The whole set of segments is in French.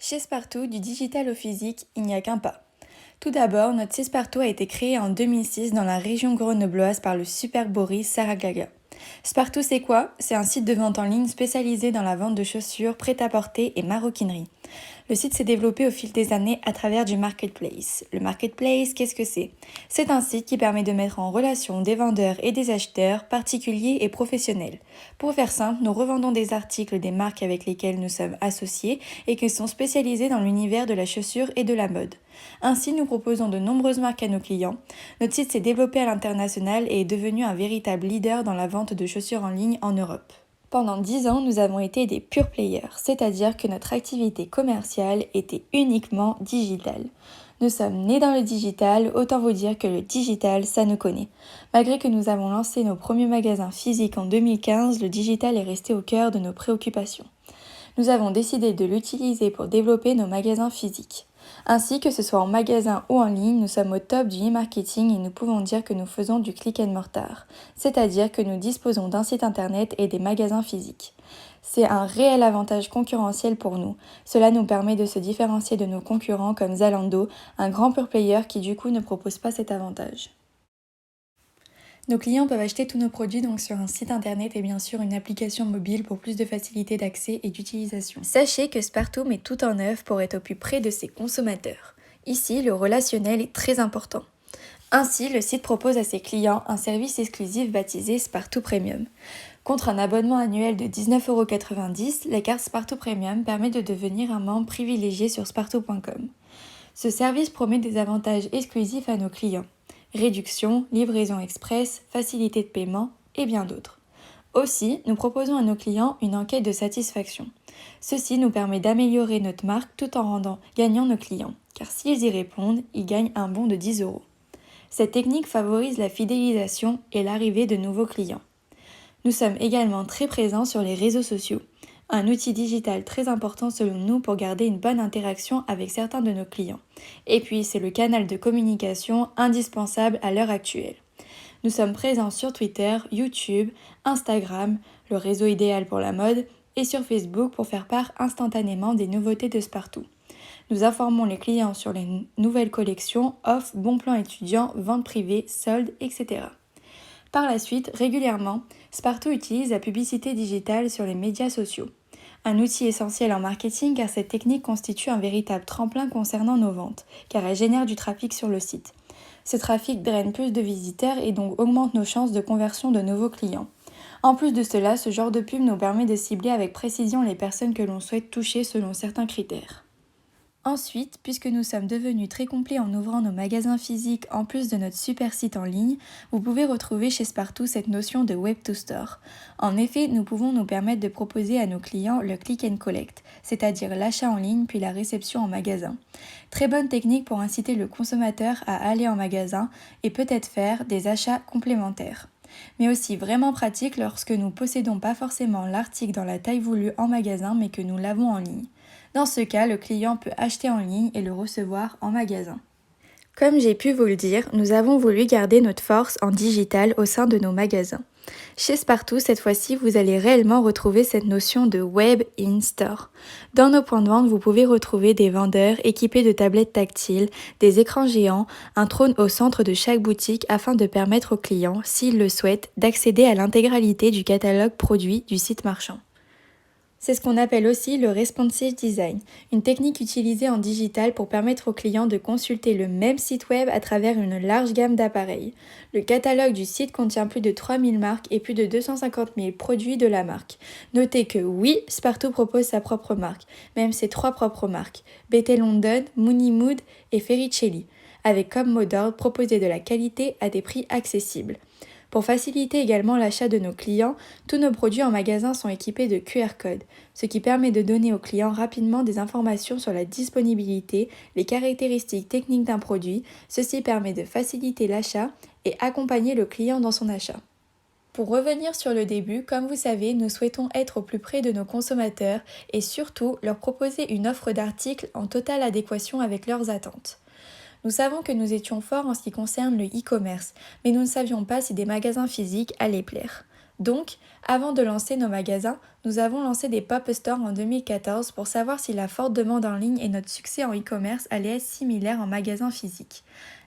Chez Spartoo, du digital au physique, il n'y a qu'un pas. Tout d'abord, notre site Spartoo a été créé en 2006 dans la région grenobloise par le super Boris Saragaga. Spartoo, c'est quoi? C'est un site de vente en ligne spécialisé dans la vente de chaussures, prêt-à-porter et maroquinerie. Le site s'est développé au fil des années à travers du marketplace. Le marketplace, qu'est-ce que c'est? C'est un site qui permet de mettre en relation des vendeurs et des acheteurs, particuliers et professionnels. Pour faire simple, nous revendons des articles des marques avec lesquelles nous sommes associés et qui sont spécialisés dans l'univers de la chaussure et de la mode. Ainsi, nous proposons de nombreuses marques à nos clients. Notre site s'est développé à l'international et est devenu un véritable leader dans la vente de chaussures en ligne en Europe. Pendant 10 ans, nous avons été des pure players, c'est-à-dire que notre activité commerciale était uniquement digitale. Nous sommes nés dans le digital, autant vous dire que le digital, ça nous connaît. Malgré que nous avons lancé nos premiers magasins physiques en 2015, le digital est resté au cœur de nos préoccupations. Nous avons décidé de l'utiliser pour développer nos magasins physiques. Ainsi, que ce soit en magasin ou en ligne, nous sommes au top du e-marketing et nous pouvons dire que nous faisons du click and mortar, c'est-à-dire que nous disposons d'un site internet et des magasins physiques. C'est un réel avantage concurrentiel pour nous. Cela nous permet de se différencier de nos concurrents comme Zalando, un grand pure player qui du coup ne propose pas cet avantage. Nos clients peuvent acheter tous nos produits donc sur un site internet et bien sûr une application mobile pour plus de facilité d'accès et d'utilisation. Sachez que Spartoo met tout en œuvre pour être au plus près de ses consommateurs. Ici, le relationnel est très important. Ainsi, le site propose à ses clients un service exclusif baptisé Spartoo Premium. Contre un abonnement annuel de 19,90 €, la carte Spartoo Premium permet de devenir un membre privilégié sur spartoo.com. Ce service promet des avantages exclusifs à nos clients. Réduction, livraison express, facilité de paiement et bien d'autres. Aussi, nous proposons à nos clients une enquête de satisfaction. Ceci nous permet d'améliorer notre marque tout en rendant gagnants nos clients, car s'ils y répondent, ils gagnent un bon de 10 €. Cette technique favorise la fidélisation et l'arrivée de nouveaux clients. Nous sommes également très présents sur les réseaux sociaux, un outil digital très important selon nous pour garder une bonne interaction avec certains de nos clients. Et puis, c'est le canal de communication indispensable à l'heure actuelle. Nous sommes présents sur Twitter, YouTube, Instagram, le réseau idéal pour la mode, et sur Facebook pour faire part instantanément des nouveautés de Spartoo. Nous informons les clients sur les nouvelles collections, offres, bons plans étudiants, ventes privées, soldes, etc. Par la suite, régulièrement, Spartoo utilise la publicité digitale sur les médias sociaux. Un outil essentiel en marketing car cette technique constitue un véritable tremplin concernant nos ventes, car elle génère du trafic sur le site. Ce trafic draine plus de visiteurs et donc augmente nos chances de conversion de nouveaux clients. En plus de cela, ce genre de pub nous permet de cibler avec précision les personnes que l'on souhaite toucher selon certains critères. Ensuite, puisque nous sommes devenus très complets en ouvrant nos magasins physiques en plus de notre super site en ligne, vous pouvez retrouver chez Spartoo cette notion de Web to Store. En effet, nous pouvons nous permettre de proposer à nos clients le click and collect, c'est-à-dire l'achat en ligne puis la réception en magasin. Très bonne technique pour inciter le consommateur à aller en magasin et peut-être faire des achats complémentaires. Mais aussi vraiment pratique lorsque nous possédons pas forcément l'article dans la taille voulue en magasin mais que nous l'avons en ligne. Dans ce cas, le client peut acheter en ligne et le recevoir en magasin. Comme j'ai pu vous le dire, nous avons voulu garder notre force en digital au sein de nos magasins. Chez Spartoo, cette fois-ci, vous allez réellement retrouver cette notion de Web in Store. Dans nos points de vente, vous pouvez retrouver des vendeurs équipés de tablettes tactiles, des écrans géants, un trône au centre de chaque boutique afin de permettre aux clients, s'ils le souhaitent, d'accéder à l'intégralité du catalogue produit du site marchand. C'est ce qu'on appelle aussi le responsive design, une technique utilisée en digital pour permettre aux clients de consulter le même site web à travers une large gamme d'appareils. Le catalogue du site contient plus de 3000 marques et plus de 250 000 produits de la marque. Notez que oui, Spartoo propose sa propre marque, même ses 3 propres marques, BT London, Mooney Mood et Ferricelli, avec comme mot d'ordre proposer de la qualité à des prix accessibles. Pour faciliter également l'achat de nos clients, tous nos produits en magasin sont équipés de QR codes, ce qui permet de donner aux clients rapidement des informations sur la disponibilité, les caractéristiques techniques d'un produit. Ceci permet de faciliter l'achat et accompagner le client dans son achat. Pour revenir sur le début, comme vous savez, nous souhaitons être au plus près de nos consommateurs et surtout leur proposer une offre d'articles en totale adéquation avec leurs attentes. Nous savons que nous étions forts en ce qui concerne le e-commerce, mais nous ne savions pas si des magasins physiques allaient plaire. Donc, avant de lancer nos magasins, nous avons lancé des pop stores en 2014 pour savoir si la forte demande en ligne et notre succès en e-commerce allaient être similaires en magasin physique.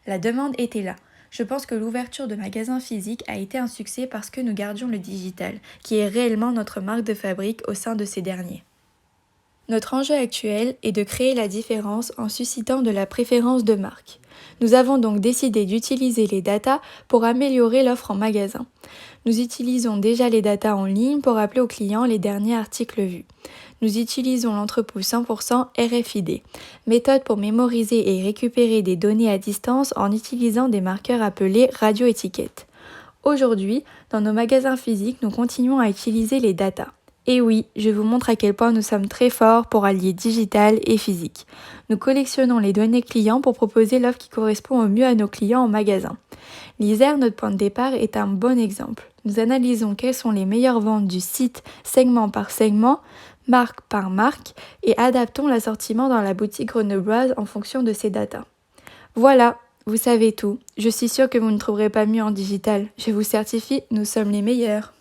La demande était là. Je pense que l'ouverture de magasins physiques a été un succès parce que nous gardions le digital, qui est réellement notre marque de fabrique au sein de ces derniers. Notre enjeu actuel est de créer la différence en suscitant de la préférence de marque. Nous avons donc décidé d'utiliser les datas pour améliorer l'offre en magasin. Nous utilisons déjà les datas en ligne pour appeler aux clients les derniers articles vus. Nous utilisons l'entrepôt 100% RFID, méthode pour mémoriser et récupérer des données à distance en utilisant des marqueurs appelés radioétiquettes. Aujourd'hui, dans nos magasins physiques, nous continuons à utiliser les datas. Et oui, je vous montre à quel point nous sommes très forts pour allier digital et physique. Nous collectionnons les données clients pour proposer l'offre qui correspond au mieux à nos clients en magasin. L'Isère, notre point de départ, est un bon exemple. Nous analysons quelles sont les meilleures ventes du site segment par segment, marque par marque, et adaptons l'assortiment dans la boutique grenobloise en fonction de ces datas. Voilà, vous savez tout. Je suis sûre que vous ne trouverez pas mieux en digital. Je vous certifie, nous sommes les meilleurs.